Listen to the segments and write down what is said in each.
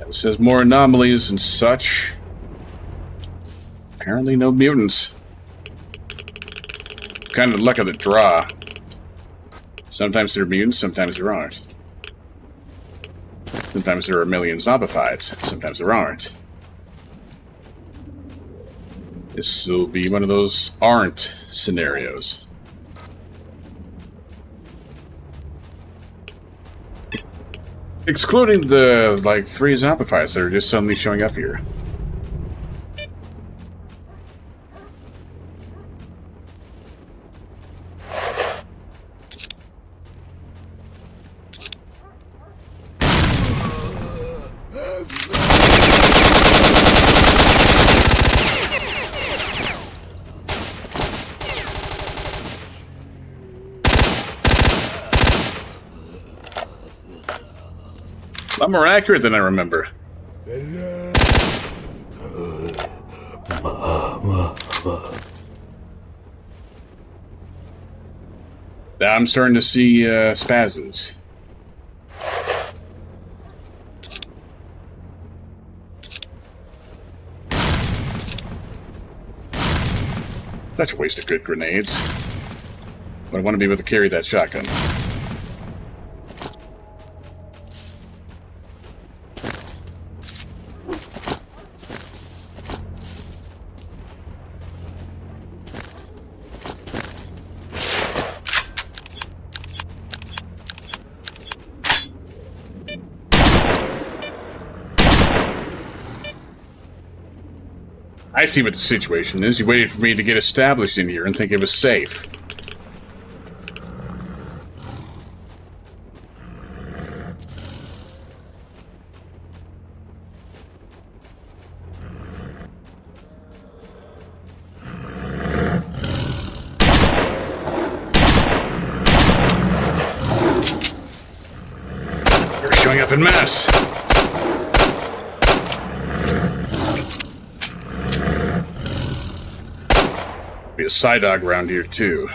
It says more anomalies and such. Apparently no mutants. Kind of luck of the draw. Sometimes they're mutants, sometimes there aren't. Sometimes there are a million zombifieds, sometimes there aren't. This will be one of those aren't scenarios. Excluding the, like, 3 zombifieds that are just suddenly showing up here. A lot more accurate than I remember. Now I'm starting to see spasms. Such a waste of good grenades. But I want to be able to carry that shotgun. I see what the situation is. You waited for me to get established in here and think it was safe. You're showing up in mass. Be a side dog around here too.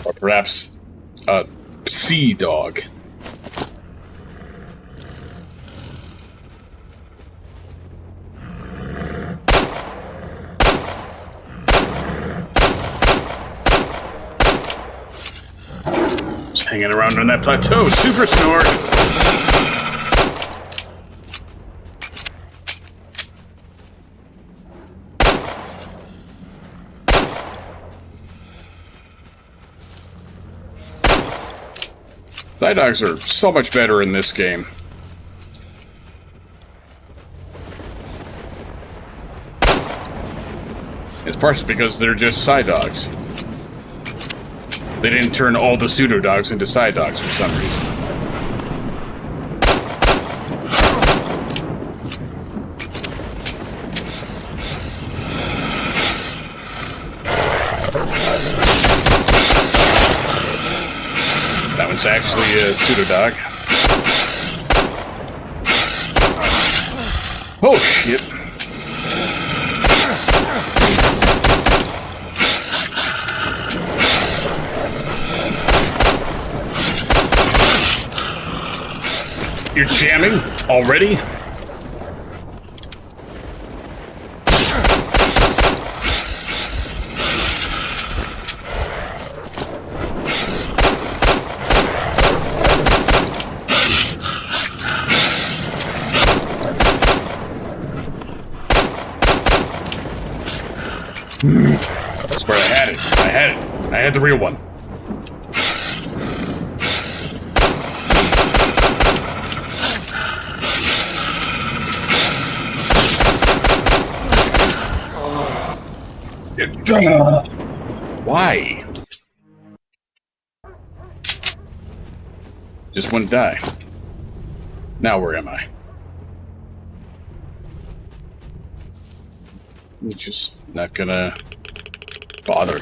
Or perhaps a sea dog. Just hanging around on that plateau. Super snort. Side dogs are so much better in this game. It's partially because they're just side dogs. They didn't turn all the pseudo dogs into side dogs for some reason. It's actually a pseudo-dog. Oh, shit. You're jamming already? That's where I had it. I had the real one. Why? Just wouldn't die. Now where am I? I'm just not gonna bother.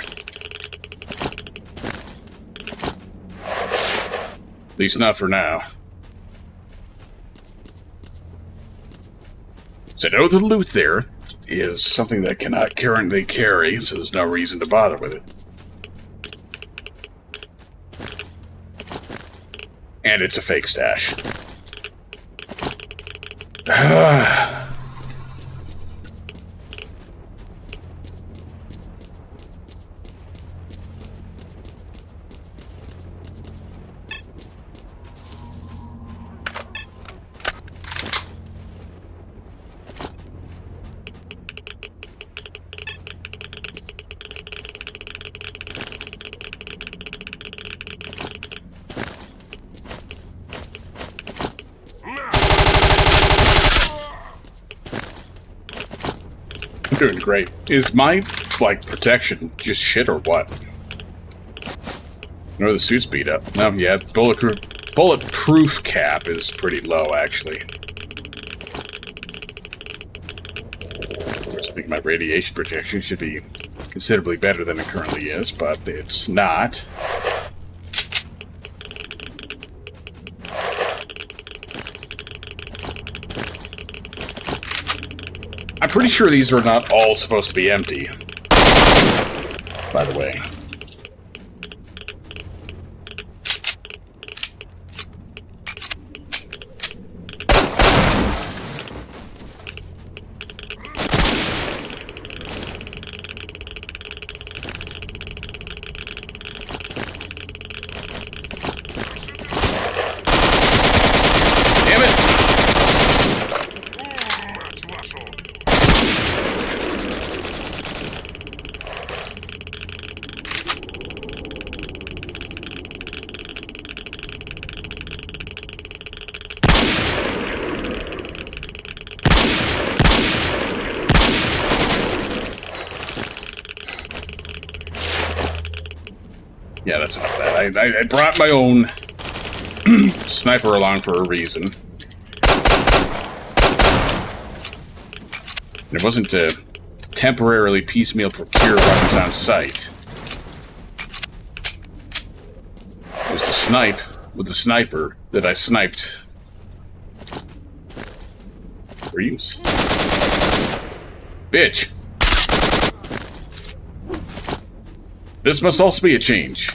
At least not for now. So know the loot there is something that cannot currently carry, so there's no reason to bother with it. And it's a fake stash. Doing great. Is my, like, protection just shit or what? Or the suit's beat up. No, yeah, bulletproof cap is pretty low, actually. I think my radiation protection should be considerably better than it currently is, but it's not. I'm pretty sure these are not all supposed to be empty, by the way. Damn it! Yeah, that's not bad. I brought my own sniper along for a reason. It wasn't to temporarily piecemeal procure weapons on site. It was to snipe with the sniper that I sniped for use. Bitch! This must also be a change.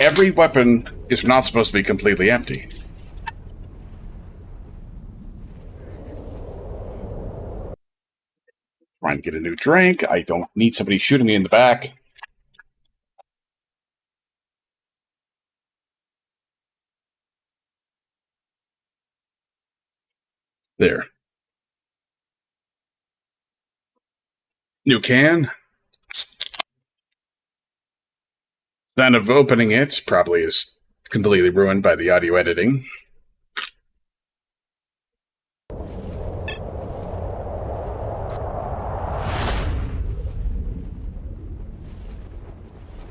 Every weapon is not supposed to be completely empty. Trying to get a new drink. I don't need somebody shooting me in the back. There. New can. Sound of opening it probably is completely ruined by the audio editing.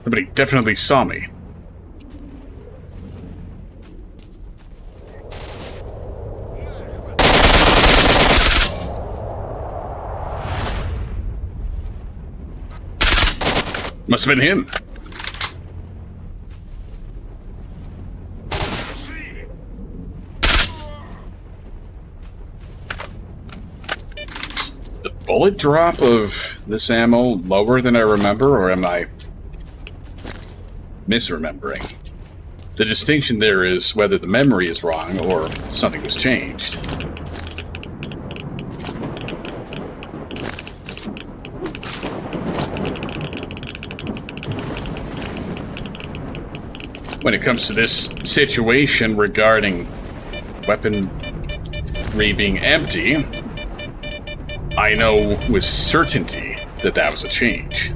Somebody definitely saw me. Must have been him. Is the bullet drop of this ammo lower than I remember, or am I misremembering? The distinction there is whether the memory is wrong or something was changed. When it comes to this situation regarding weaponry being empty, I know with certainty that that was a change.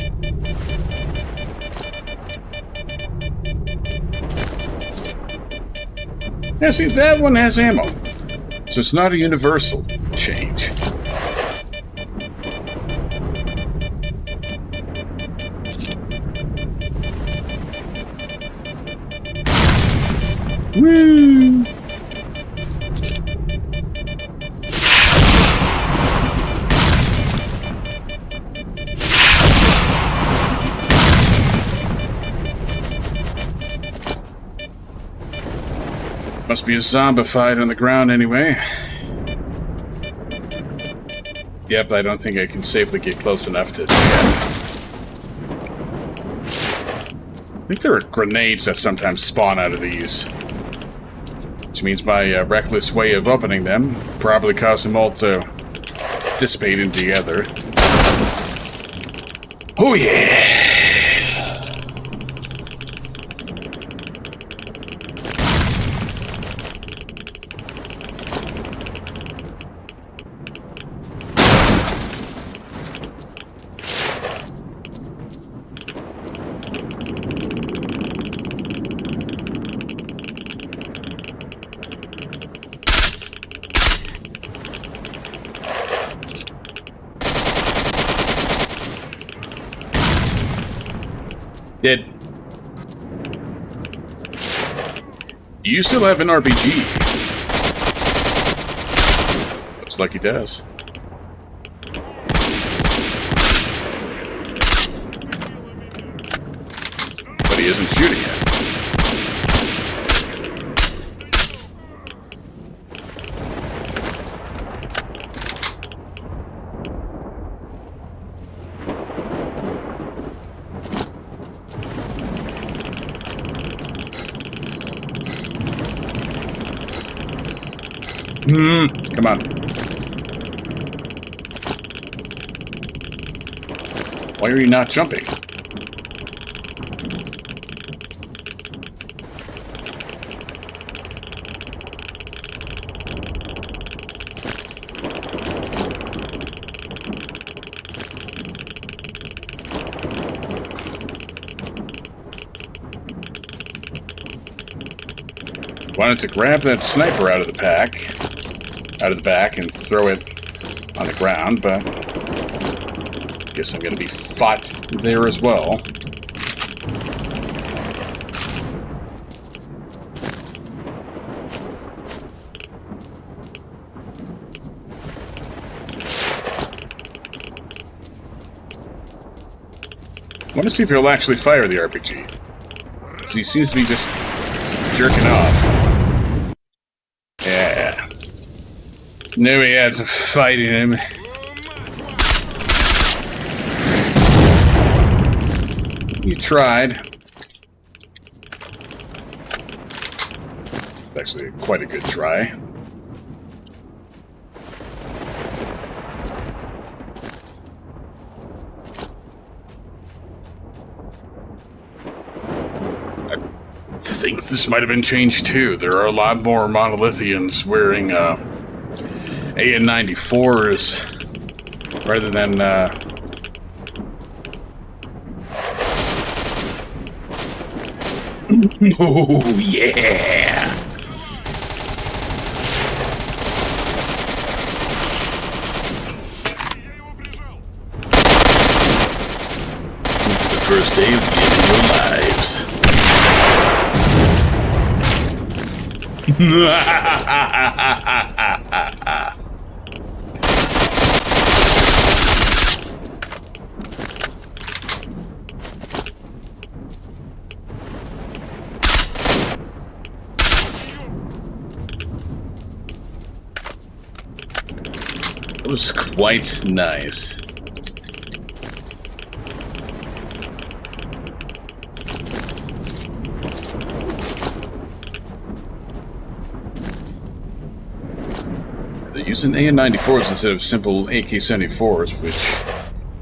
Yeah, see, that one has ammo. So it's not a universal change. Woo! Must be a zombified on the ground anyway. Yep, I don't think I can safely get close enough to check. I think there are grenades that sometimes spawn out of these. which means my reckless way of opening them probably caused them all to dissipate into the other. Oh yeah! Dead. You still have an RPG. Looks like he does. But he isn't shooting it. Come on. Why are you not jumping? Wanted to grab that sniper out of the back and throw it on the ground, but guess I'm going to be fought there as well. I want to see if he'll actually fire the RPG. So he seems to be just jerking off. Yeah. Knew he had some fight in him. You tried. Actually, quite a good try. I think this might have been changed too. There are a lot more Monolithians wearing AN-94s rather than oh yeah! The first day of getting your lives. It was quite nice. They're using AN-94s instead of simple AK-74s, which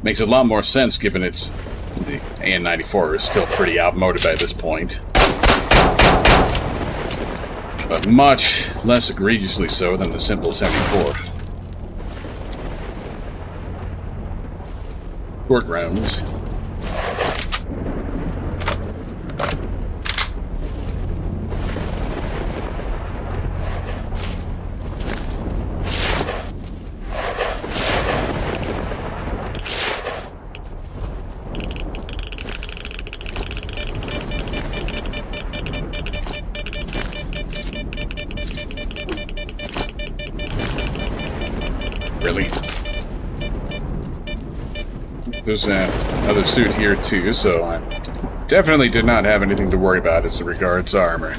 makes a lot more sense given it's the AN-94 is still pretty outmoded by this point. But much less egregiously so than the simple 74. Short rounds. Really? There's another suit here too, so I definitely did not have anything to worry about as regards armor.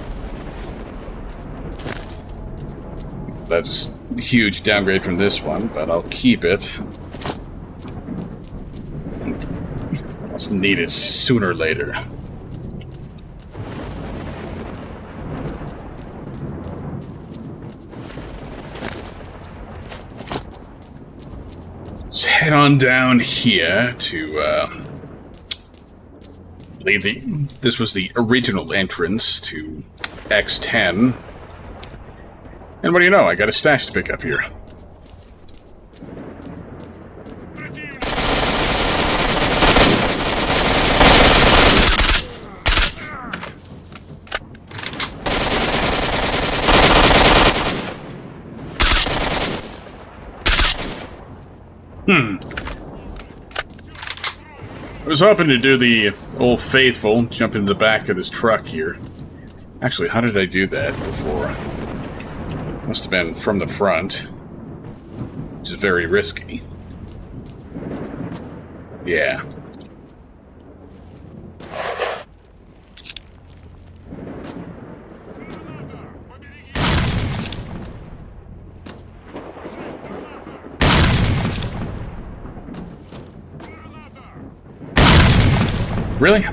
That's a huge downgrade from this one, but I'll keep it. I'll need it sooner or later. head on down here to, this was the original entrance to X10. And what do you know, I got a stash to pick up here. I was hoping to do the old faithful, jump into the back of this truck here. Actually, how did I do that before? Must have been from the front, which is very risky. Yeah. Really?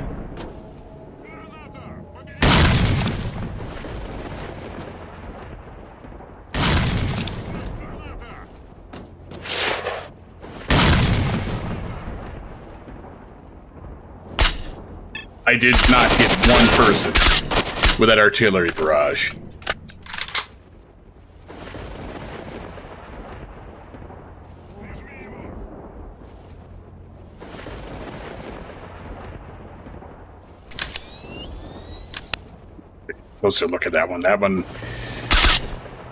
I did not hit one person with that artillery barrage. Closer look at that one. That one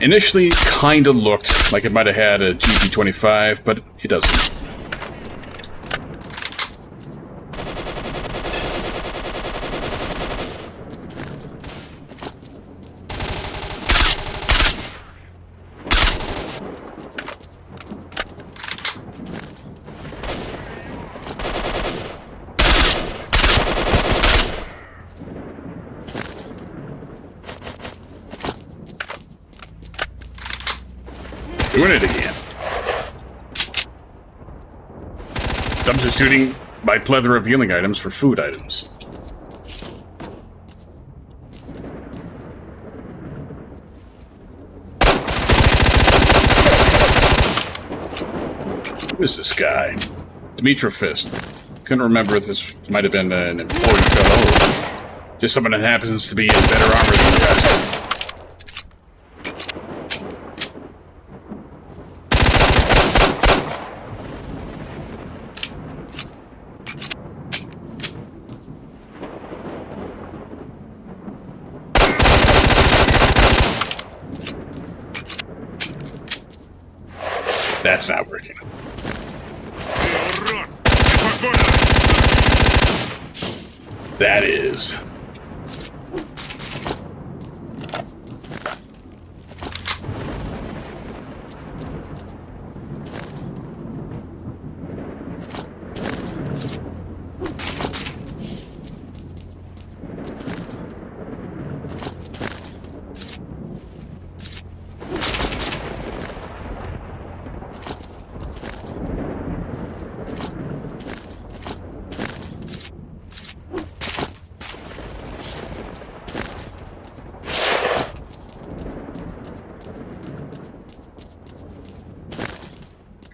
initially kind of looked like it might have had a GP25, but it doesn't. Doing it again. Substituting my plethora of healing items for food items. Who is this guy? Dimitrofist. Couldn't remember if this might have been an important fellow or just someone that happens to be in better armor than the rest. That's not working. That is.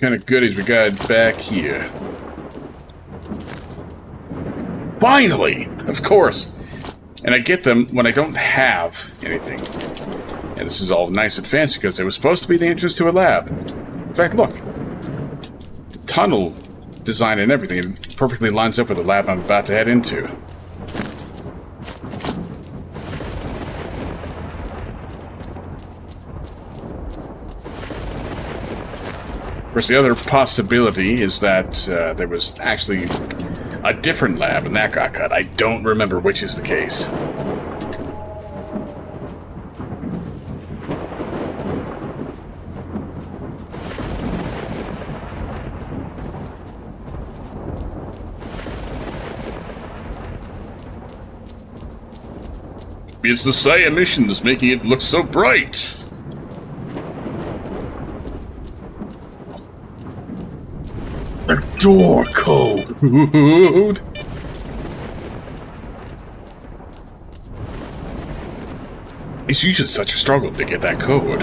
Kind of goodies we got back here. Finally! Of course! And I get them when I don't have anything. And this is all nice and fancy because it was supposed to be the entrance to a lab. In fact, look. The tunnel design and everything perfectly lines up with the lab I'm about to head into. Of course, the other possibility is that there was actually a different lab and that got cut. I don't remember which is the case. It's the Saya emissions making it look so bright. A door code. It's usually such a struggle to get that code.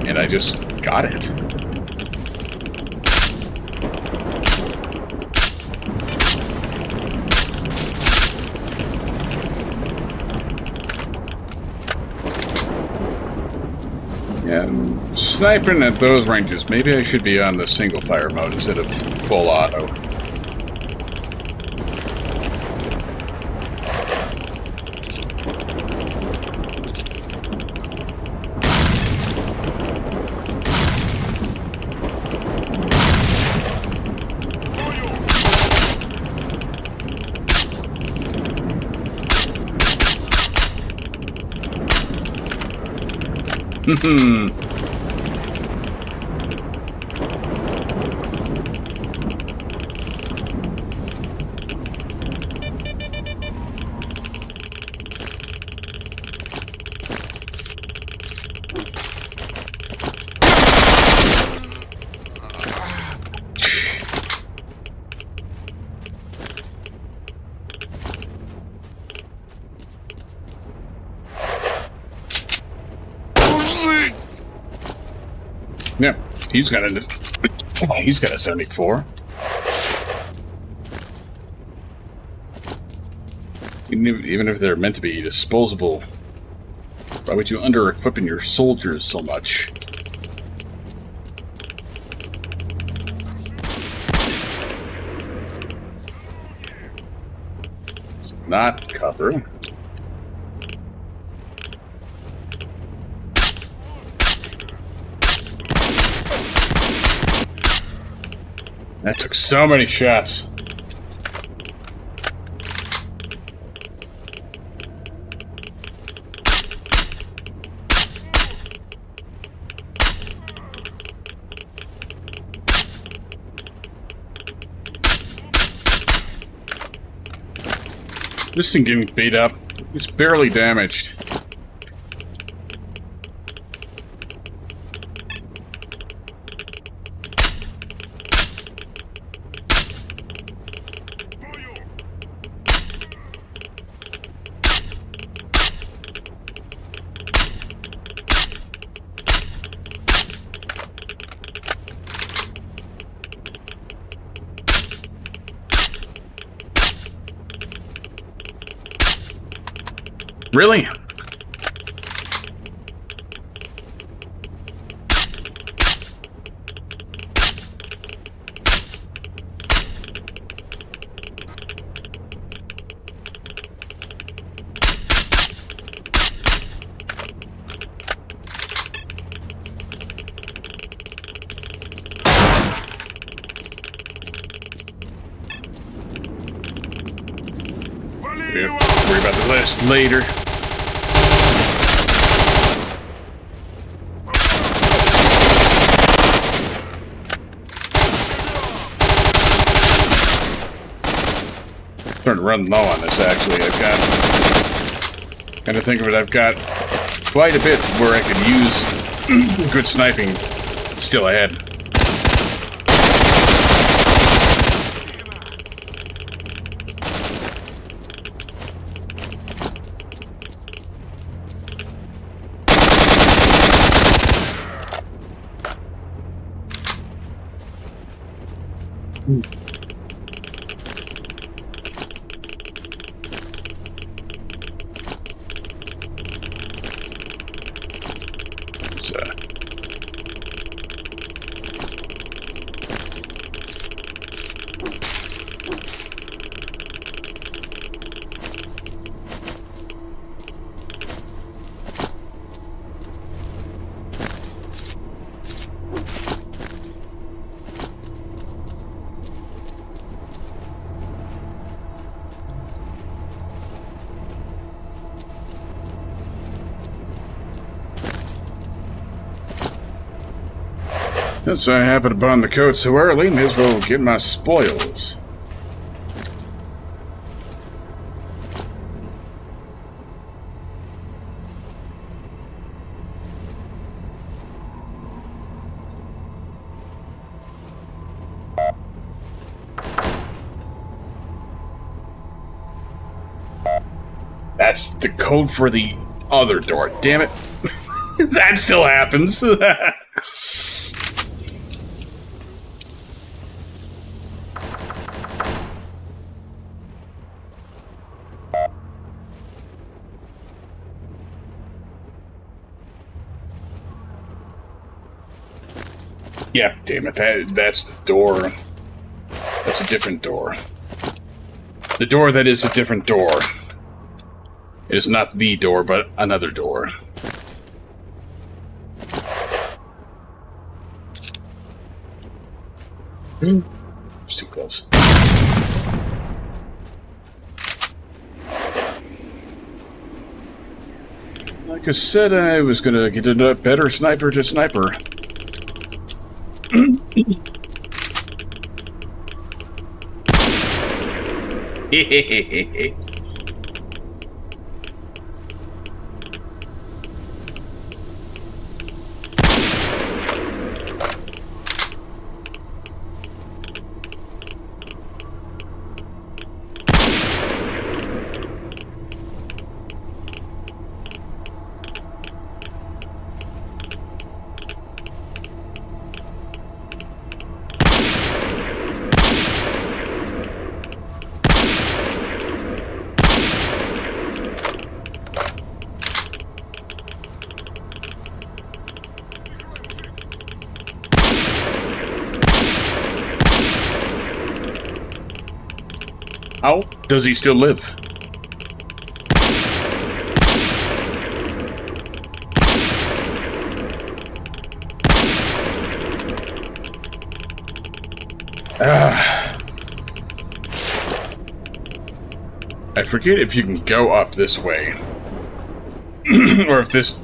And I just got it. And sniping at those ranges, maybe I should be on the single fire mode instead of full auto. Yeah, he's got a 74. Even if they're meant to be disposable, why would you under-equipping your soldiers so much? It's not cover. That took so many shots. This thing getting beat up. It's barely damaged. Really? We'll worry about the rest later. Starting to run low on this, actually. I've got... kind of think of it, I've got quite a bit where I could use good sniping still ahead. Since I happened upon the coat so early, may as well get my spoils. That's the code for the other door. Damn it. That still happens. Yeah, damn it. That's the door. That's a different door. The door that is a different door. It is not the door, but another door. It's too close. Like I said, I was gonna get a better sniper to sniper. How does he still live? I forget if you can go up this way. Or if this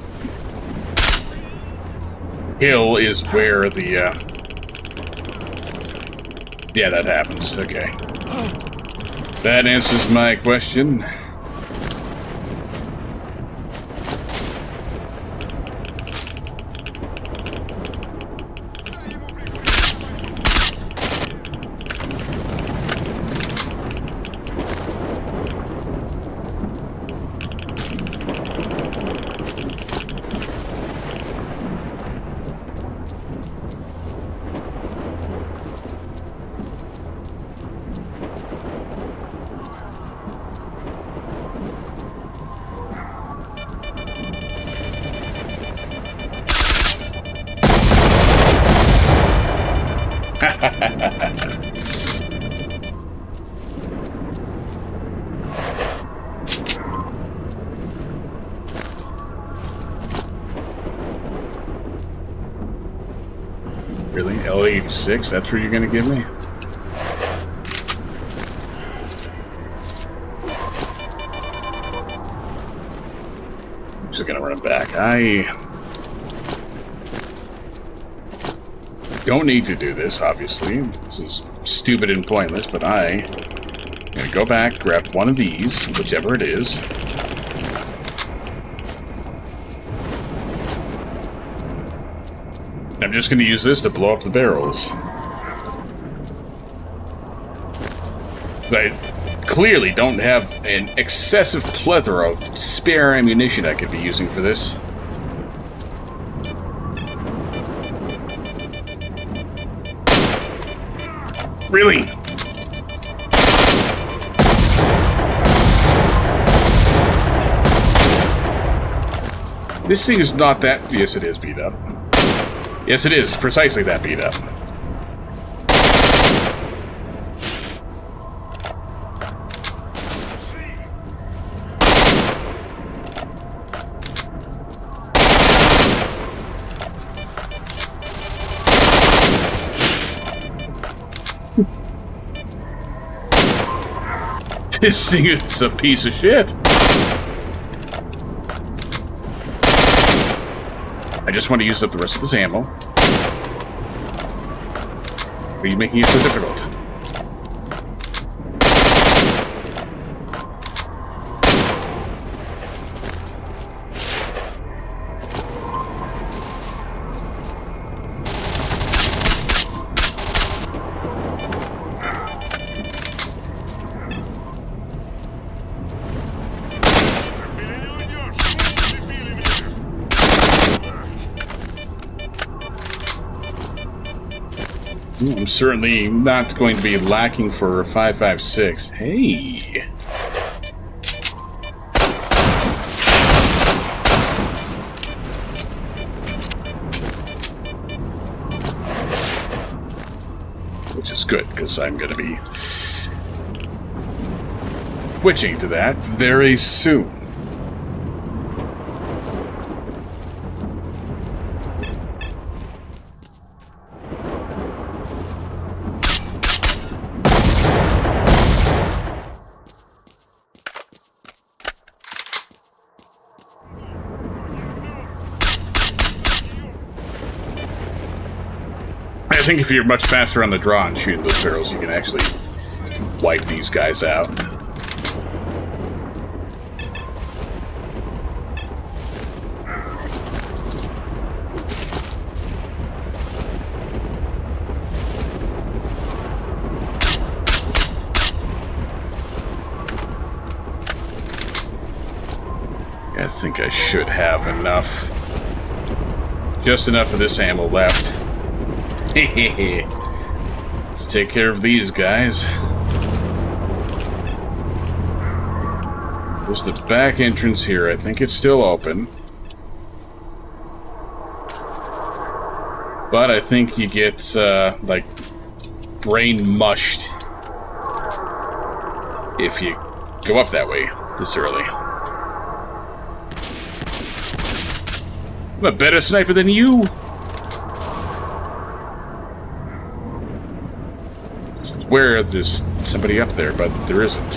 hill is where the, yeah, that happens. Okay. That answers my question. Really? L86? That's what you're gonna give me? I'm just gonna run it back. I don't need to do this, obviously. This is stupid and pointless, but I'm gonna go back, grab one of these, whichever it is. I'm just going to use this to blow up the barrels. I clearly don't have an excessive plethora of spare ammunition I could be using for this. Really? This thing is not that... Yes, it is beat up. Yes, it is precisely that beat up. This thing is a piece of shit. I just want to use up the rest of this ammo. Are you making it so difficult? I'm certainly not going to be lacking for a 5.56. Hey! is good, because I'm going to be switching to that very soon. I think if you're much faster on the draw and shooting those barrels, you can actually wipe these guys out. I think I should have enough. Just enough of this ammo left. Let's take care of these guys. There's the back entrance here. I think it's still open. But I think you get, like, brain mushed if you go up that way this early. I'm a better sniper than you! Where there's somebody up there, but there isn't.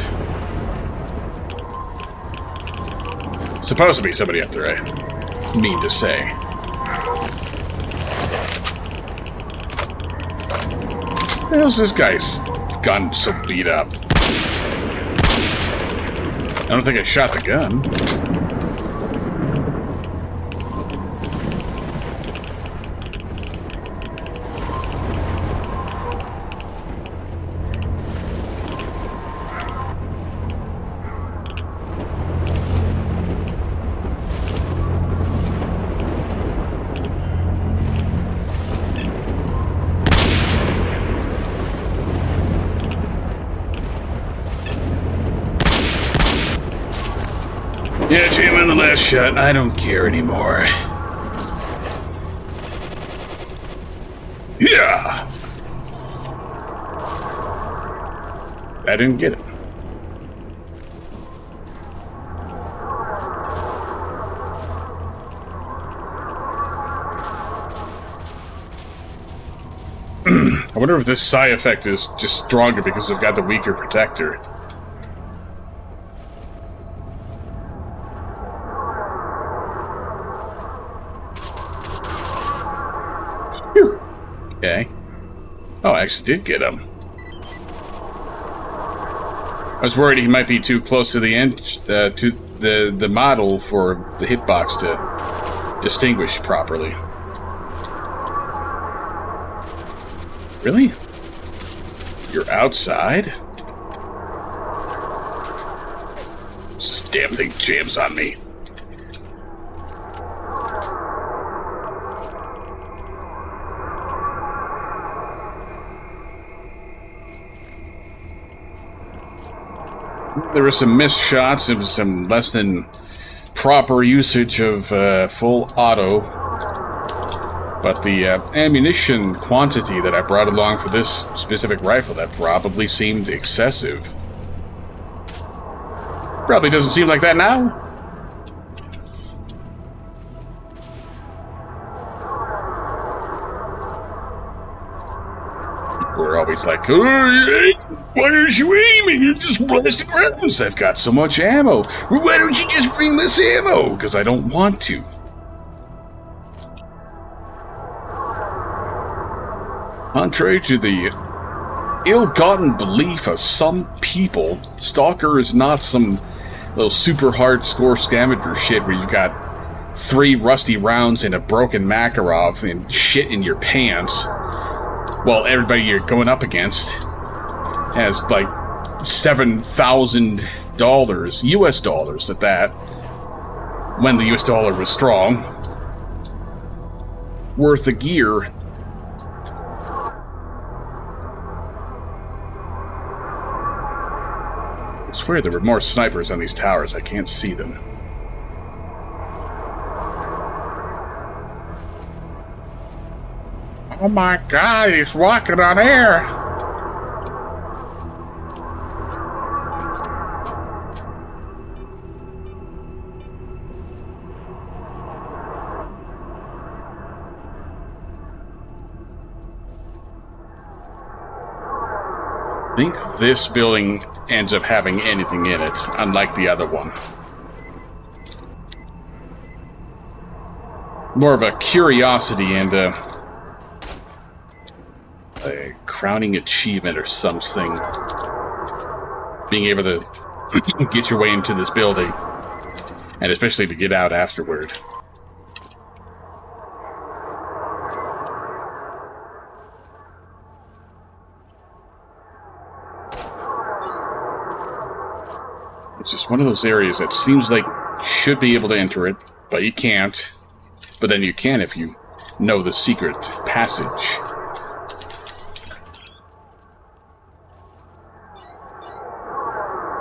Supposed to be somebody up there, I mean to say. How's this guy's gun so beat up? I don't think I shot the gun. Yeah, jam on the last shot. I don't care anymore. Yeah! I didn't get it. I wonder if this psi effect is just stronger because I've got the weaker protector. Okay. Oh, I actually did get him. I was worried he might be too close to the end, to the model for the hitbox to distinguish properly. Really? You're outside? This damn thing jams on me. There were some missed shots and some less than proper usage of full auto. But the ammunition quantity that I brought along for this specific rifle, that probably seemed excessive. Probably doesn't seem like that now. We're always like, oh, why aren't you aiming? You're just blasting rounds. I've got so much ammo. Well, why don't you just bring this ammo? Because I don't want to. Contrary to the ill-gotten belief of some people, S.T.A.L.K.E.R is not some little super hard score scavenger shit where you've got 3 rusty rounds and a broken Makarov and shit in your pants. Well, everybody you're going up against has like $7,000, US dollars at that, when the US dollar was strong, worth of gear. I swear there were more snipers on these towers. I can't see them. Oh my god, he's walking on air! think this building ends up having anything in it, unlike the other one. More of a curiosity and a crowning achievement or something. Being able to get your way into this building, and especially to get out afterward. It's just one of those areas that seems like you should be able to enter it, but you can't. But then you can if you know the secret passage.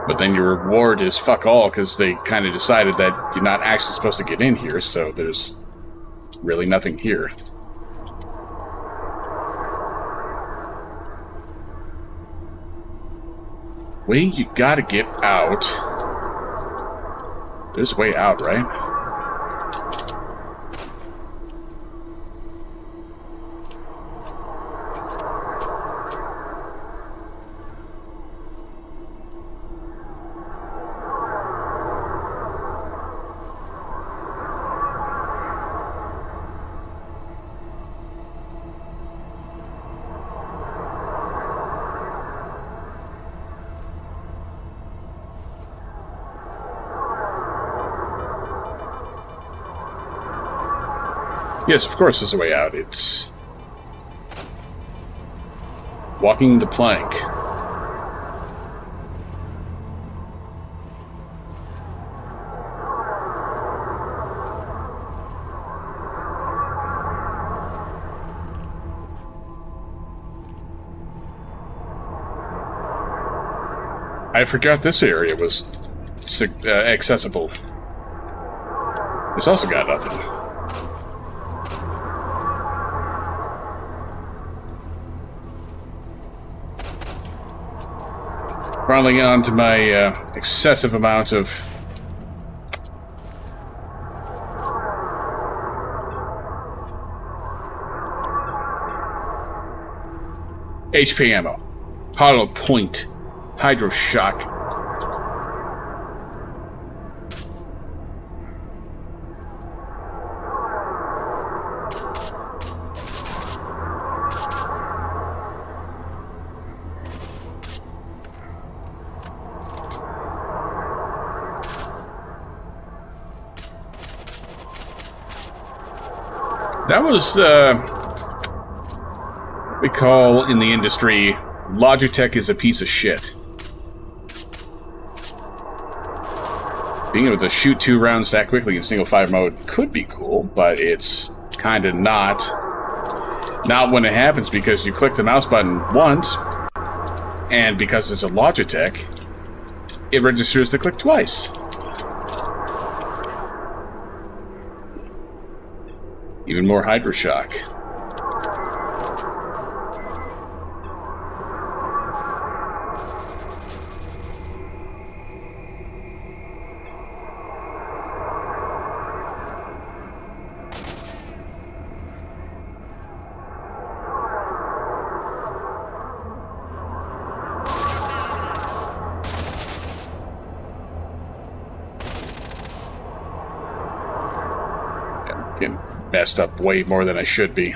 But then your reward is fuck all, because they kind of decided that you're not actually supposed to get in here, so there's really nothing here. Way you gotta get out. There's a way out, right? Yes, of course there's a way out. It's walking the plank. I forgot this area was accessible. It's also got nothing. Finally on to my excessive amount of HP ammo. Hollow point. Hydro shock. That was, what we call in the industry, Logitech is a piece of shit. Being able to shoot 2 rounds that quickly in single fire mode could be cool, but it's kind of not. Not when it happens, because you click the mouse button once, and because it's a Logitech, it registers the click twice. Even more Hydroshock. Getting messed up way more than I should be.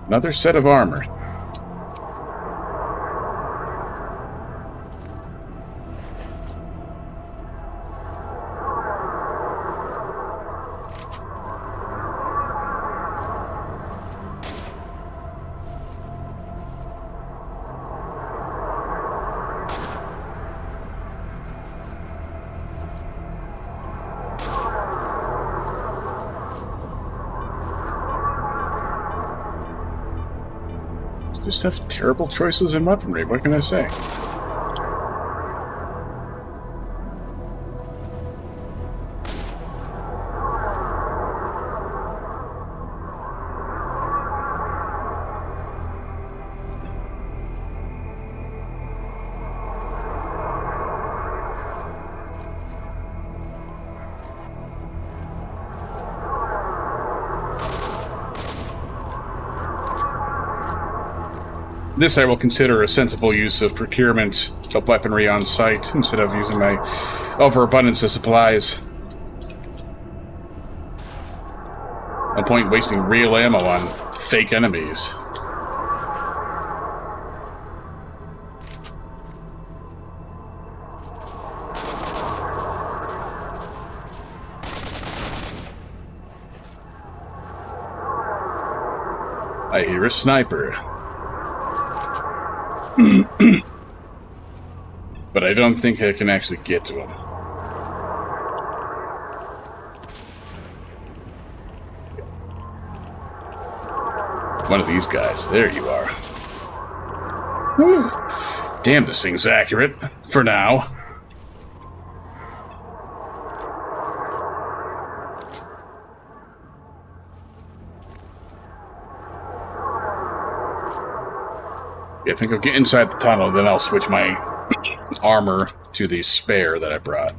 Another set of armor. Just have terrible choices in weaponry, what can I say? This I will consider a sensible use of procurement of weaponry on site instead of using my overabundance of supplies. No point wasting real ammo on fake enemies. I hear a sniper. But I don't think I can actually get to him. One of these guys. There you are. Whew. Damn, this thing's accurate. For now. Yeah, I think I'll get inside the tunnel, then I'll switch my armor to the spare that I brought.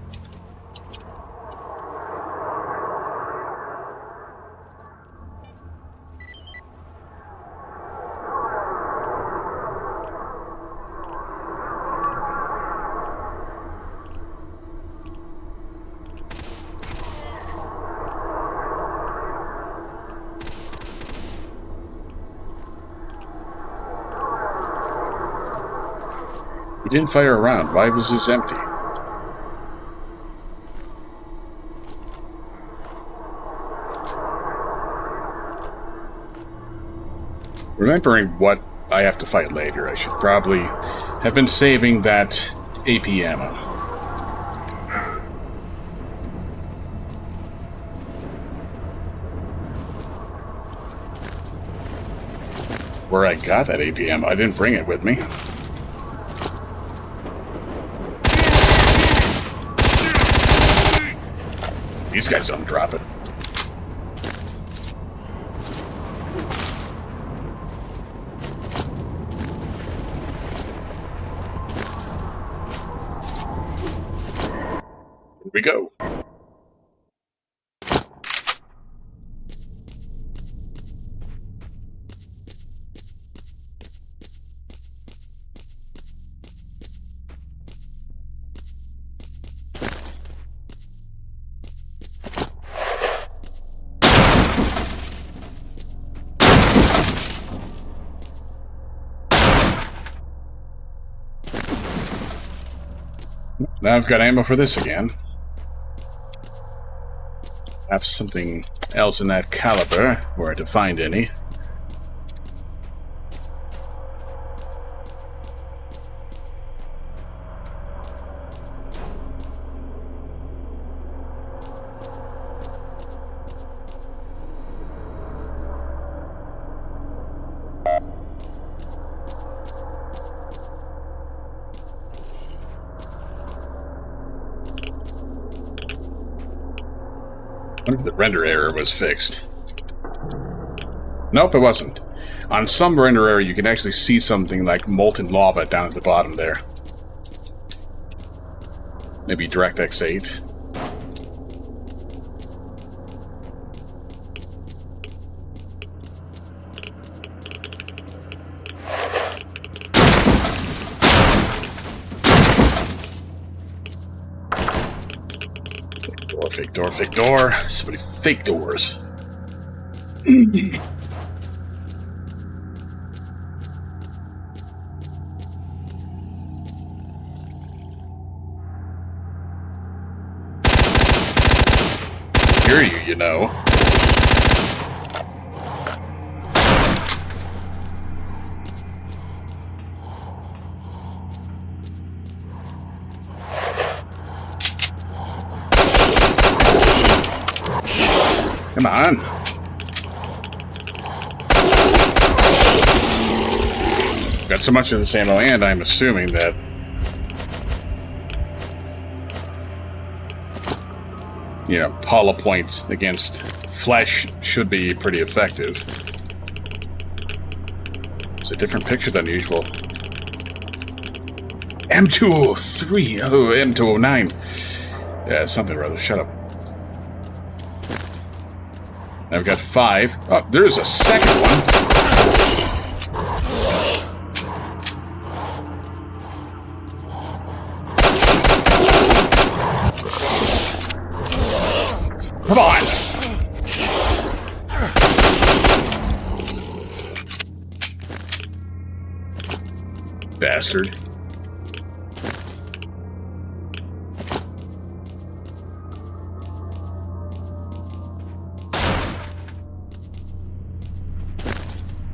He didn't fire around. Why was this empty? Remembering what I have to fight later, I should probably have been saving that AP ammo. Where I got that AP ammo, I didn't bring it with me. These guys don't drop it. Here we go. Now I've got ammo for this again. Perhaps something else in that caliber, were to find any. I wonder if the render error was fixed. Nope, it wasn't. On some render error, you can actually see something like molten lava down at the bottom there. Maybe DirectX 8. Fake door, fake door. So many fake doors. Hear you, you know. Come on. Got so much of this ammo, and I'm assuming that Paula points against flesh should be pretty effective. It's a different picture than usual. M203. Oh, M209. Yeah, something or other. Shut up. I've got 5. Oh, there's a second one. Come on! Bastard.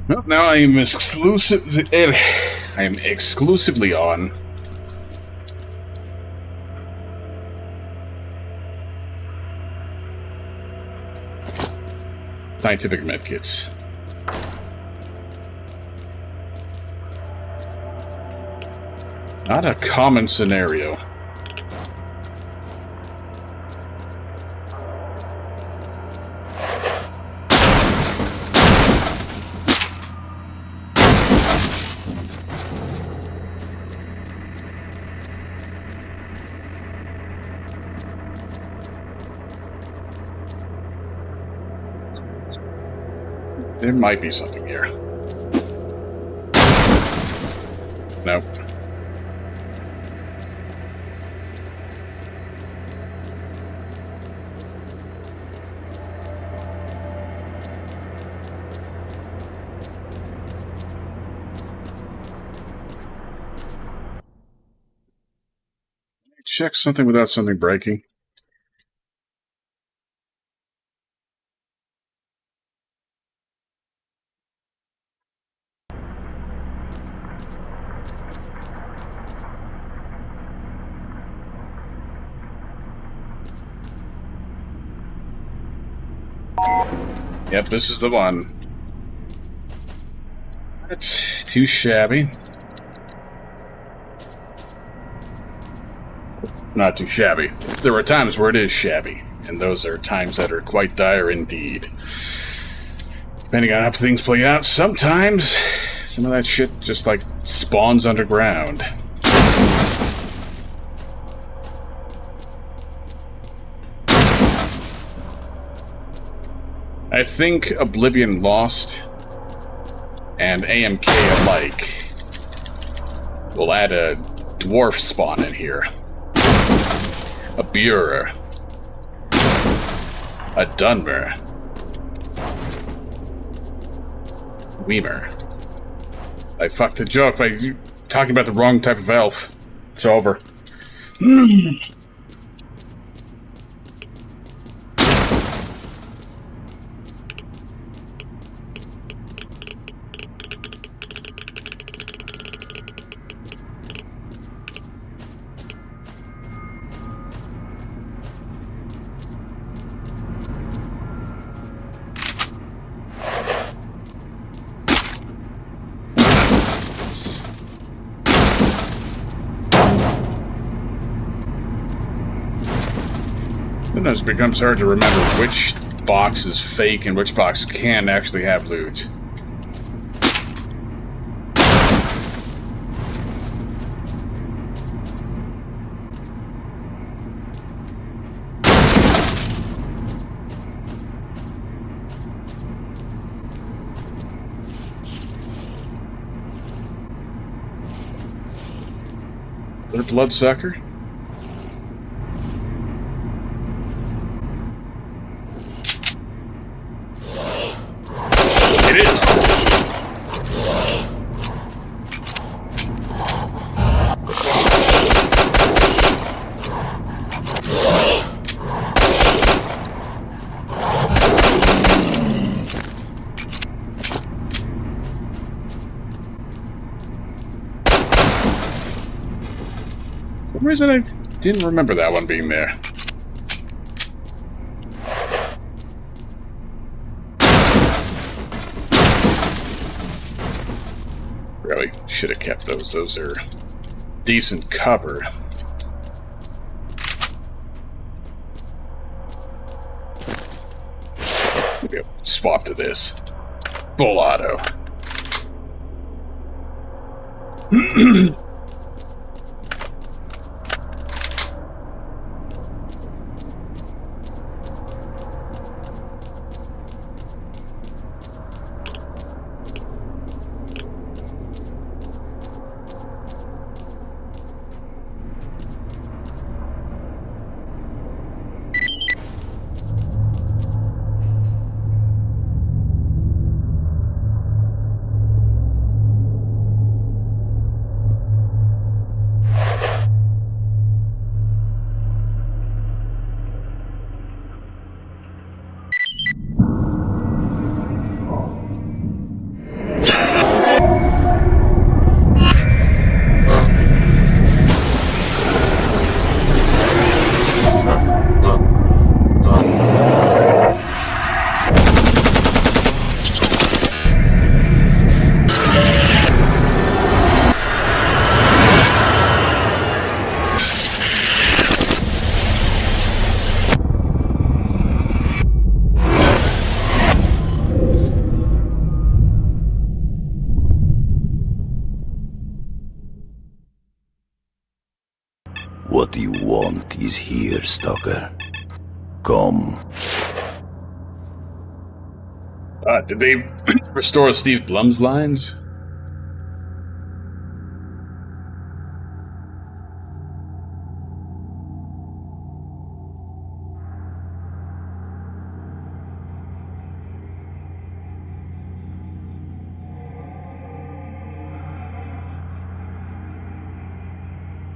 Well, now I am exclusively on scientific medkits. Not a common scenario. There might be something here. Nope. Check something without something breaking. Yep, this is the one. It's too shabby. Not too shabby. There are times where it is shabby, and those are times that are quite dire indeed. Depending on how things play out, sometimes some of that shit just, like, spawns underground. I think Oblivion Lost and AMK alike will add a dwarf spawn in here. A Burer. A Dunmer. Weimer. I fucked the joke by talking about the wrong type of elf. It's over. Sometimes it becomes hard to remember which box is fake and which box can actually have loot. Is there a bloodsucker? It is! For some reason I didn't remember that one being there. Really should have kept those. Those are decent cover. Maybe I'll swap to this. Full auto. What you want is here, Stalker. Come. Did they restore Steve Blum's lines?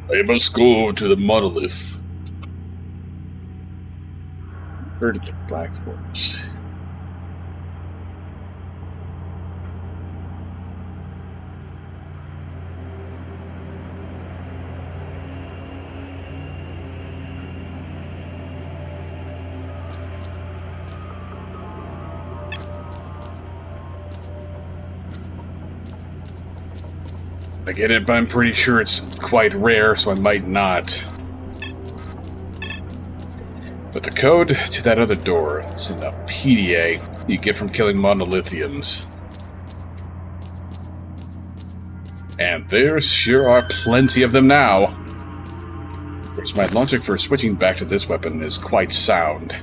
I must go to the monolith. Heard of the Black Forest. I get it, but I'm pretty sure it's quite rare, so I might not. But the code to that other door is in a PDA you get from killing monolithians. And there sure are plenty of them now. Of course, my logic for switching back to this weapon is quite sound.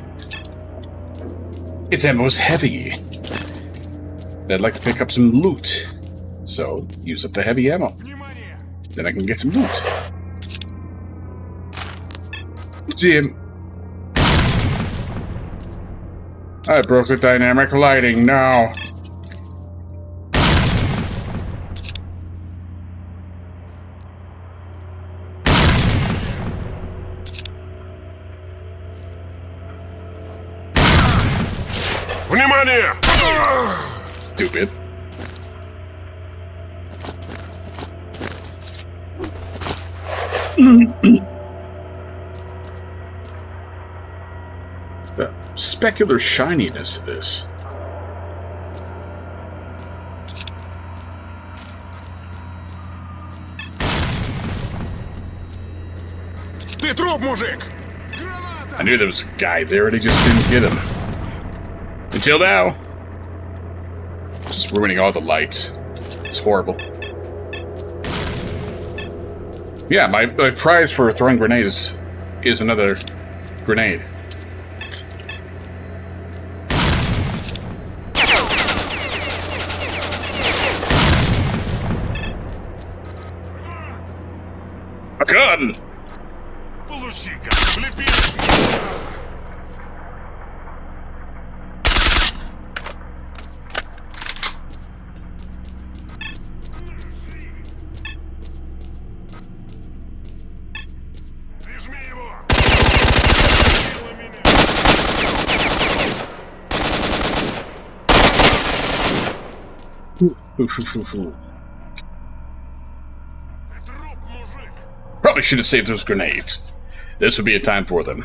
Its ammo is heavy. And I'd like to pick up some loot. So, use up the heavy ammo. Then I can get some loot. Jim. I broke the dynamic lighting now. Внимание! Stupid. The specular shininess of this. Ты труп, мужик! I knew there was a guy there and I just didn't get him. Until now. Just ruining all the lights. It's horrible. Yeah, my prize for throwing grenades is another grenade. A gun! Получи-ка, влепи! Прижми его! Труп, мужик! Probably should have saved those grenades. This would be a time for them.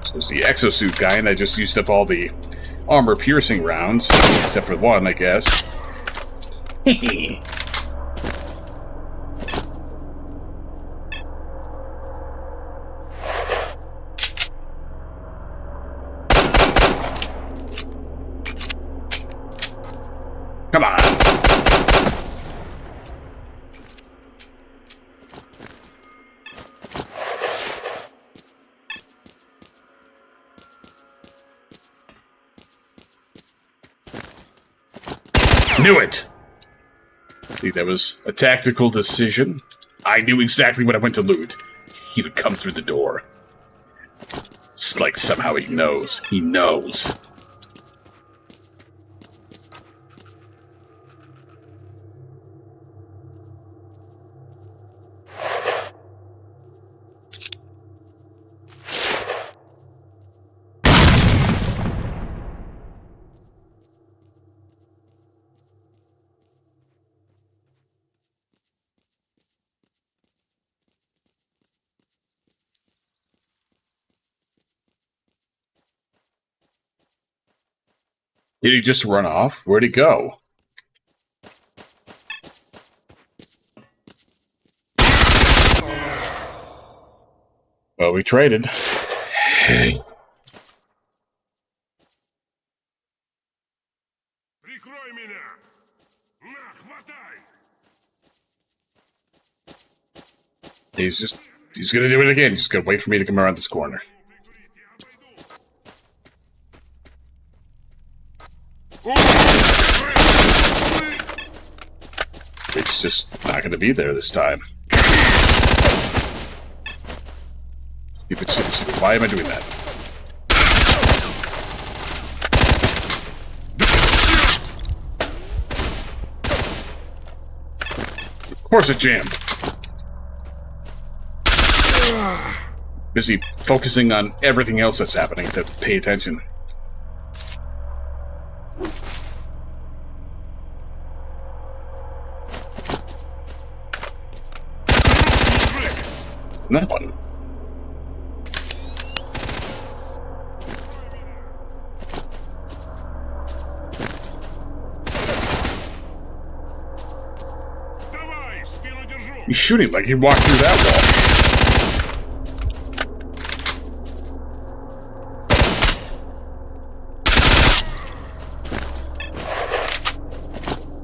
So it's the exosuit guy, and I just used up all the armor-piercing rounds, except for one, I guess. Come on. Knew it! See, that was a tactical decision. I knew exactly what I went to loot. He would come through the door. It's like somehow he knows. He knows. Did he just run off? Where'd he go? Well, we traded. Прикрой меня! He's gonna do it again. He's gonna wait for me to come around this corner. It's just not gonna be there this time. Why am I doing that? Of course it jammed. Busy focusing on everything else that's happening to pay attention. Another one. He's shooting like he walked through that wall.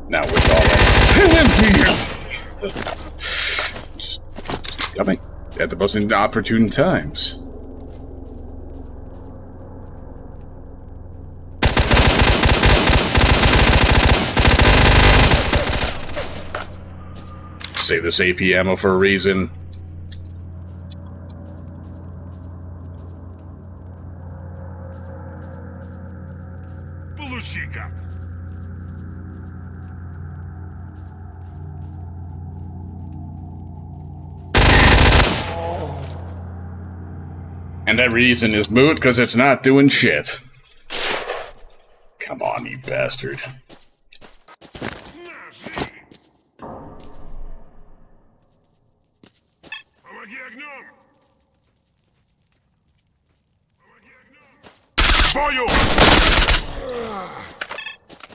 Now with all that just coming at the most inopportune times. Save this AP ammo for a reason. Получи-ка. And that reason is moot because it's not doing shit. Come on, you bastard. Помоги огнем! Помоги огнем! Бою!